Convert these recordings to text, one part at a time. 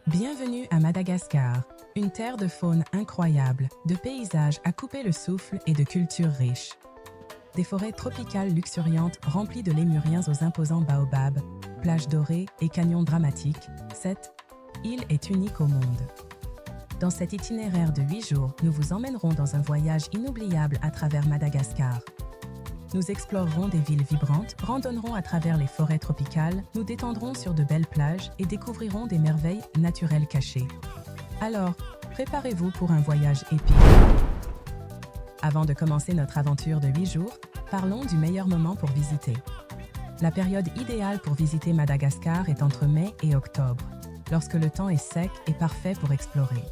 Bienvenue à Madagascar, une terre de faune incroyable, de paysages à couper le souffle et de cultures riches. Des forêts tropicales luxuriantes remplies de lémuriens aux imposants baobabs, plages dorées et canyons dramatiques, cette île est unique au monde. Dans cet itinéraire de 8 jours, nous vous emmènerons dans un voyage inoubliable à travers Madagascar. Nous explorerons des villes vibrantes, randonnerons à travers les forêts tropicales, nous détendrons sur de belles plages et découvrirons des merveilles naturelles cachées. Alors, préparez-vous pour un voyage épique. Avant de commencer notre aventure de 8 jours, parlons du meilleur moment pour visiter. La période idéale pour visiter Madagascar est entre mai et octobre, lorsque le temps est sec et parfait pour explorer.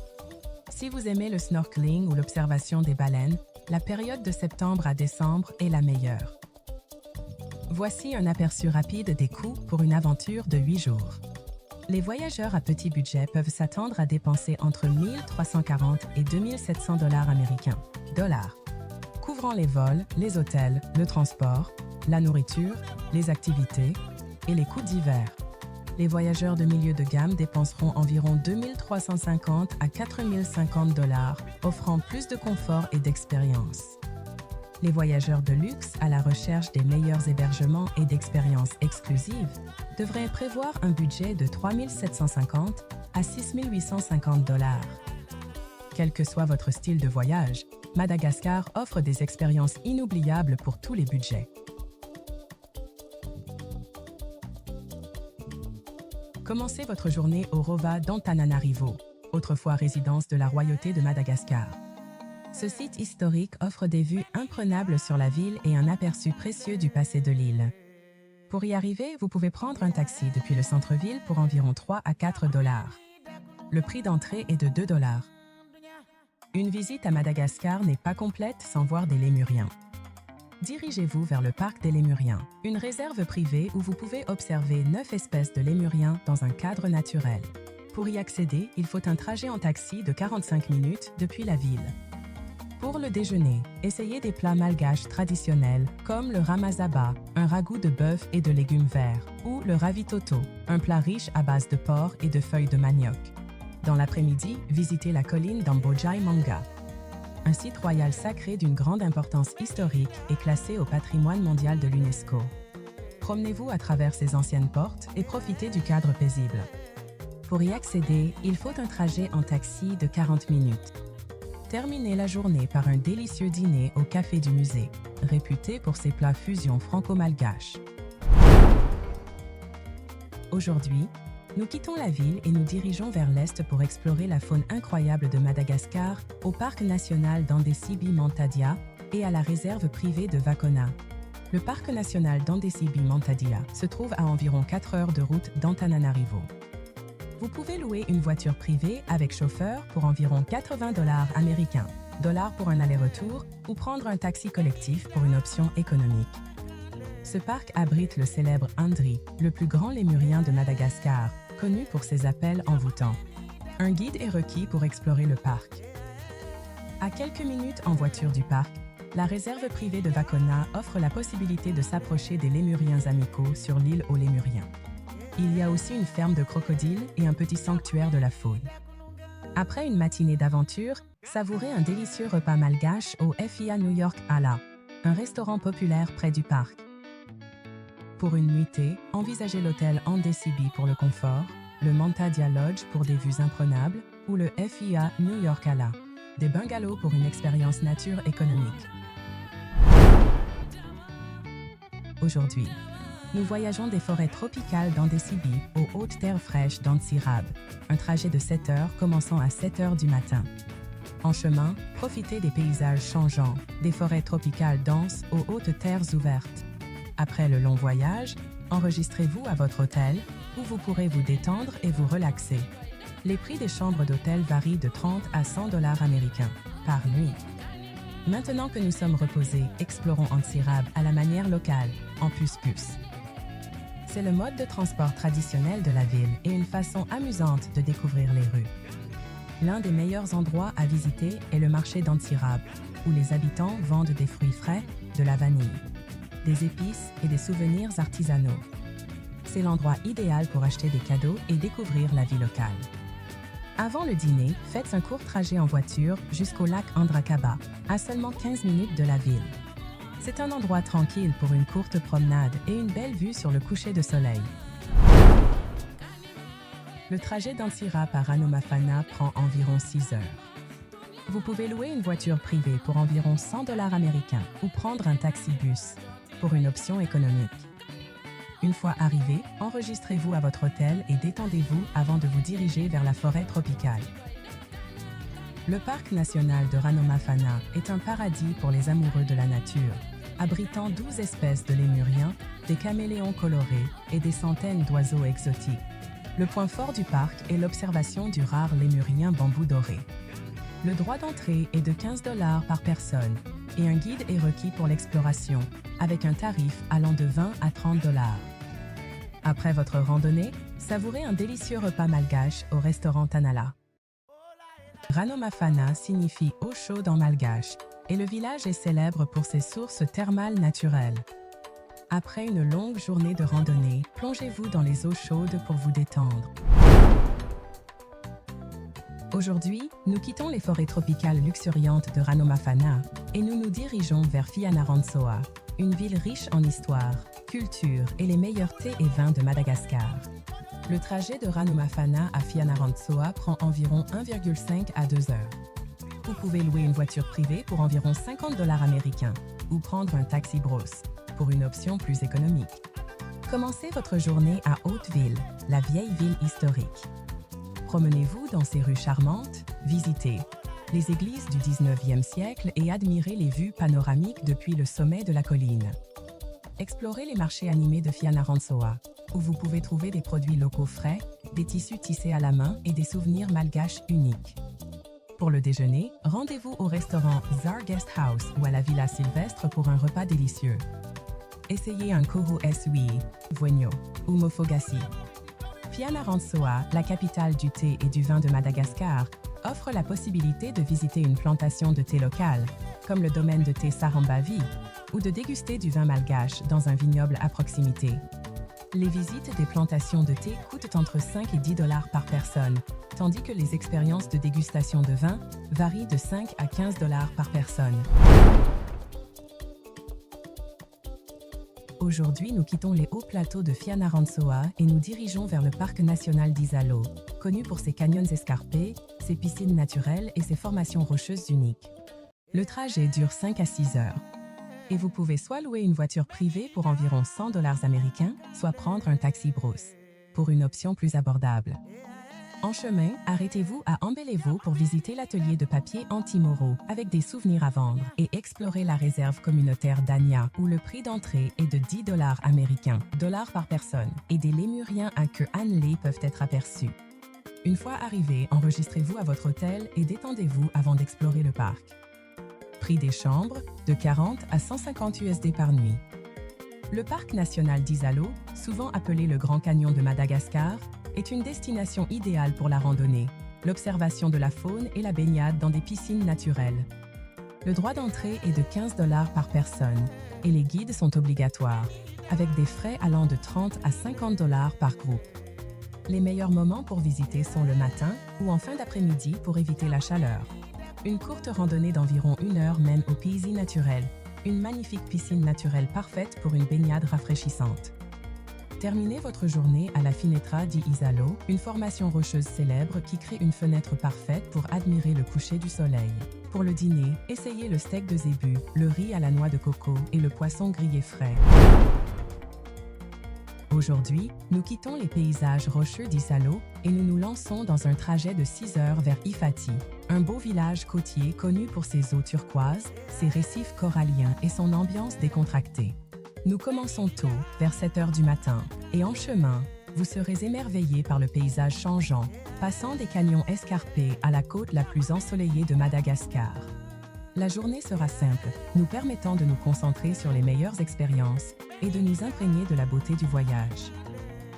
Si vous aimez le snorkeling ou l'observation des baleines, la période de septembre à décembre est la meilleure. Voici un aperçu rapide des coûts pour une aventure de 8 jours. Les voyageurs à petit budget peuvent s'attendre à dépenser entre 1 340 et 2 700 dollars américains, couvrant les vols, les hôtels, le transport, la nourriture, les activités et les coûts d'hiver. Les voyageurs de milieu de gamme dépenseront environ 2 350 à 4 050 dollars, offrant plus de confort et d'expérience. Les voyageurs de luxe, à la recherche des meilleurs hébergements et d'expériences exclusives, devraient prévoir un budget de 3 750 à 6 850 dollars. Quel que soit votre style de voyage, Madagascar offre des expériences inoubliables pour tous les budgets. Commencez votre journée au Rova d'Antananarivo, autrefois résidence de la royauté de Madagascar. Ce site historique offre des vues imprenables sur la ville et un aperçu précieux du passé de l'île. Pour y arriver, vous pouvez prendre un taxi depuis le centre-ville pour environ 3 à 4 dollars. Le prix d'entrée est de 2 dollars. Une visite à Madagascar n'est pas complète sans voir des lémuriens. Dirigez-vous vers le parc des lémuriens, une réserve privée où vous pouvez observer 9 espèces de lémuriens dans un cadre naturel. Pour y accéder, il faut un trajet en taxi de 45 minutes depuis la ville. Pour le déjeuner, essayez des plats malgaches traditionnels comme le ramazaba, un ragoût de bœuf et de légumes verts, ou le ravitoto, un plat riche à base de porc et de feuilles de manioc. Dans l'après-midi, visitez la colline d'Ambojai Manga. Un site royal sacré d'une grande importance historique est classé au patrimoine mondial de l'UNESCO. Promenez-vous à travers ces anciennes portes et profitez du cadre paisible. Pour y accéder, il faut un trajet en taxi de 40 minutes. Terminez la journée par un délicieux dîner au Café du Musée, réputé pour ses plats fusion franco-malgaches. Aujourd'hui, nous quittons la ville et nous dirigeons vers l'est pour explorer la faune incroyable de Madagascar, au parc national d'Andesibi-Mantadia et à la réserve privée de Vacona. Le parc national d'Andesibi-Mantadia se trouve à environ 4 heures de route d'Antananarivo. Vous pouvez louer une voiture privée avec chauffeur pour environ 80 dollars américains, pour un aller-retour, ou prendre un taxi collectif pour une option économique. Ce parc abrite le célèbre Andri, le plus grand lémurien de Madagascar, connu pour ses appels envoûtants. Un guide est requis pour explorer le parc. À quelques minutes en voiture du parc, la réserve privée de Vacona offre la possibilité de s'approcher des lémuriens amicaux sur l'île aux lémuriens. Il y a aussi une ferme de crocodiles et un petit sanctuaire de la faune. Après une matinée d'aventure, savourez un délicieux repas malgache au FIA New York Ala, un restaurant populaire près du parc. Pour une nuitée, envisagez l'hôtel Andesibi pour le confort, le Mantadia Lodge pour des vues imprenables ou le FIA New York Ala, des bungalows pour une expérience nature économique. Aujourd'hui, nous voyageons des forêts tropicales d'Andesibi aux hautes terres fraîches d'Antsirab, un trajet de 7 heures commençant à 7 heures du matin. En chemin, profitez des paysages changeants, des forêts tropicales denses aux hautes terres ouvertes. Après le long voyage, enregistrez-vous à votre hôtel, où vous pourrez vous détendre et vous relaxer. Les prix des chambres d'hôtel varient de 30 à 100 dollars américains par nuit. Maintenant que nous sommes reposés, explorons Antsirab à la manière locale, en puce-puce. C'est le mode de transport traditionnel de la ville et une façon amusante de découvrir les rues. L'un des meilleurs endroits à visiter est le marché d'Antsirab, où les habitants vendent des fruits frais, de la vanille, des épices et des souvenirs artisanaux. C'est l'endroit idéal pour acheter des cadeaux et découvrir la vie locale. Avant le dîner, faites un court trajet en voiture jusqu'au lac Andrakaba, à seulement 15 minutes de la ville. C'est un endroit tranquille pour une courte promenade et une belle vue sur le coucher de soleil. Le trajet d'Antsira par Ranomafana prend environ 6 heures. Vous pouvez louer une voiture privée pour environ 100 $ américains ou prendre un taxi-bus pour une option économique. Une fois arrivé, enregistrez-vous à votre hôtel et détendez-vous avant de vous diriger vers la forêt tropicale. Le parc national de Ranomafana est un paradis pour les amoureux de la nature, abritant 12 espèces de lémuriens, des caméléons colorés et des centaines d'oiseaux exotiques. Le point fort du parc est l'observation du rare lémurien bambou doré. Le droit d'entrée est de 15 $ par personne et un guide est requis pour l'exploration, avec un tarif allant de 20 à 30 $. Après votre randonnée, savourez un délicieux repas malgache au restaurant Tanala. Ranomafana signifie eau chaude en malgache et le village est célèbre pour ses sources thermales naturelles. Après une longue journée de randonnée, plongez-vous dans les eaux chaudes pour vous détendre. Aujourd'hui, nous quittons les forêts tropicales luxuriantes de Ranomafana et nous nous dirigeons vers Fianarantsoa, une ville riche en histoire, culture et les meilleurs thés et vins de Madagascar. Le trajet de Ranomafana à Fianarantsoa prend environ 1,5 à 2 heures. Vous pouvez louer une voiture privée pour environ 50 $ américains ou prendre un taxi-brosse pour une option plus économique. Commencez votre journée à Hauteville, la vieille ville historique. Promenez-vous dans ces rues charmantes, visitez les églises du 19e siècle et admirez les vues panoramiques depuis le sommet de la colline. Explorez les marchés animés de Fianarantsoa, où vous pouvez trouver des produits locaux frais, des tissus tissés à la main et des souvenirs malgaches uniques. Pour le déjeuner, rendez-vous au restaurant Tsar Guest House ou à la Villa Sylvestre pour un repas délicieux. Essayez un Koho Sui, Voigno ou Mofogassi. Fianarantsoa, la capitale du thé et du vin de Madagascar, offre la possibilité de visiter une plantation de thé locale, comme le domaine de thé Sarambavi, ou de déguster du vin malgache dans un vignoble à proximité. Les visites des plantations de thé coûtent entre 5 et 10 $ par personne, tandis que les expériences de dégustation de vin varient de 5 à 15 $ par personne. Aujourd'hui, nous quittons les hauts plateaux de Fianarantsoa et nous dirigeons vers le parc national d'Isalo, connu pour ses canyons escarpés, ses piscines naturelles et ses formations rocheuses uniques. Le trajet dure 5 à 6 heures. Et vous pouvez soit louer une voiture privée pour environ 100 $ américains, soit prendre un taxi-brosse, pour une option plus abordable. En chemin, arrêtez-vous à Ambelevo pour visiter l'atelier de papier Antimoro avec des souvenirs à vendre et explorer la réserve communautaire d'Ania où le prix d'entrée est de 10 $ américains, dollars par personne, et des lémuriens à queue annelée peuvent être aperçus. Une fois arrivé, enregistrez-vous à votre hôtel et détendez-vous avant d'explorer le parc. Prix des chambres, de 40 à 150 USD par nuit. Le parc national d'Isalo, souvent appelé le Grand Canyon de Madagascar, est une destination idéale pour la randonnée, l'observation de la faune et la baignade dans des piscines naturelles. Le droit d'entrée est de 15 $ par personne et les guides sont obligatoires, avec des frais allant de 30 à 50 $ par groupe. Les meilleurs moments pour visiter sont le matin ou en fin d'après-midi pour éviter la chaleur. Une courte randonnée d'environ 1 heure mène au Piisi naturel, une magnifique piscine naturelle parfaite pour une baignade rafraîchissante. Terminez votre journée à la Finetra di Isalo, une formation rocheuse célèbre qui crée une fenêtre parfaite pour admirer le coucher du soleil. Pour le dîner, essayez le steak de zébu, le riz à la noix de coco et le poisson grillé frais. Aujourd'hui, nous quittons les paysages rocheux d'Isalo et nous nous lançons dans un trajet de 6 heures vers Ifati, un beau village côtier connu pour ses eaux turquoises, ses récifs coralliens et son ambiance décontractée. Nous commençons tôt, vers 7 heures du matin, et en chemin, vous serez émerveillés par le paysage changeant, passant des canyons escarpés à la côte la plus ensoleillée de Madagascar. La journée sera simple, nous permettant de nous concentrer sur les meilleures expériences et de nous imprégner de la beauté du voyage.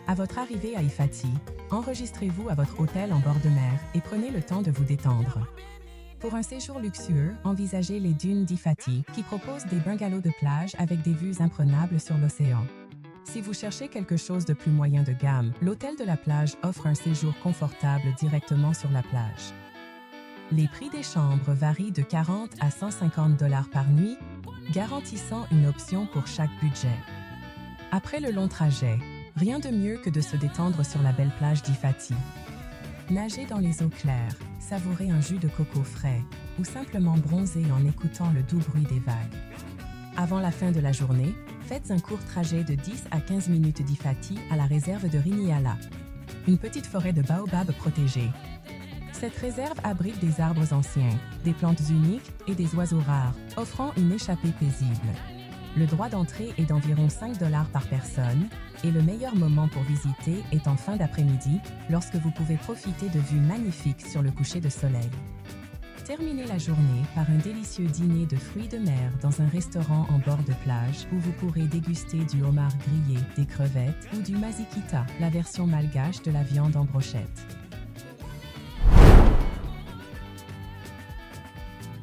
À votre arrivée à Ifati, enregistrez-vous à votre hôtel en bord de mer et prenez le temps de vous détendre. Pour un séjour luxueux, envisagez les dunes d'Ifati qui proposent des bungalows de plage avec des vues imprenables sur l'océan. Si vous cherchez quelque chose de plus moyen de gamme, l'hôtel de la plage offre un séjour confortable directement sur la plage. Les prix des chambres varient de 40 à 150 $ par nuit, garantissant une option pour chaque budget. Après le long trajet, rien de mieux que de se détendre sur la belle plage d'Ifati. Nager dans les eaux claires, savourer un jus de coco frais ou simplement bronzer en écoutant le doux bruit des vagues. Avant la fin de la journée, faites un court trajet de 10 à 15 minutes d'Ifati à la réserve de Riniala, une petite forêt de baobabs protégée. Cette réserve abrite des arbres anciens, des plantes uniques et des oiseaux rares, offrant une échappée paisible. Le droit d'entrée est d'environ 5 $ par personne, et le meilleur moment pour visiter est en fin d'après-midi, lorsque vous pouvez profiter de vues magnifiques sur le coucher de soleil. Terminez la journée par un délicieux dîner de fruits de mer dans un restaurant en bord de plage où vous pourrez déguster du homard grillé, des crevettes ou du mazikita, la version malgache de la viande en brochette.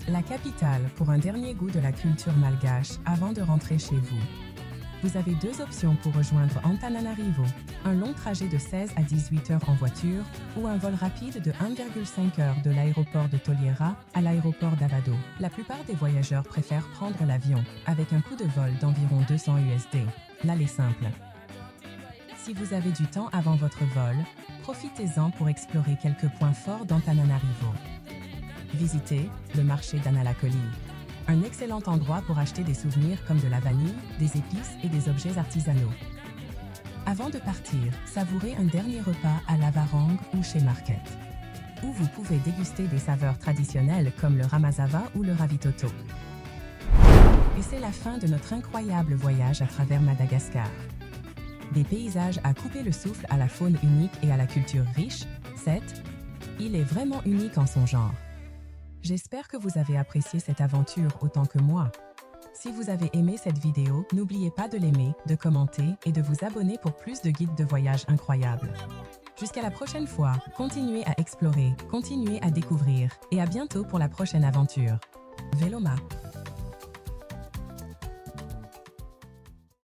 La capitale pour un dernier goût de la culture malgache avant de rentrer chez vous. Vous avez deux options pour rejoindre Antananarivo, un long trajet de 16 à 18 heures en voiture ou un vol rapide de 1,5 heures de l'aéroport de Toliara à l'aéroport d'Avado. La plupart des voyageurs préfèrent prendre l'avion, avec un coût de vol d'environ 200 USD. L'aller simple. Si vous avez du temps avant votre vol, profitez-en pour explorer quelques points forts d'Antananarivo. Visitez le marché d'Analakoli, un excellent endroit pour acheter des souvenirs comme de la vanille, des épices et des objets artisanaux. Avant de partir, savourez un dernier repas à Lavarang ou chez Market, où vous pouvez déguster des saveurs traditionnelles comme le ramazava ou le ravitoto. Et c'est la fin de notre incroyable voyage à travers Madagascar. Des paysages à couper le souffle à la faune unique et à la culture riche, il est vraiment unique en son genre. J'espère que vous avez apprécié cette aventure autant que moi. Si vous avez aimé cette vidéo, n'oubliez pas de l'aimer, de commenter et de vous abonner pour plus de guides de voyage incroyables. Jusqu'à la prochaine fois, continuez à explorer, continuez à découvrir et à bientôt pour la prochaine aventure. Veloma.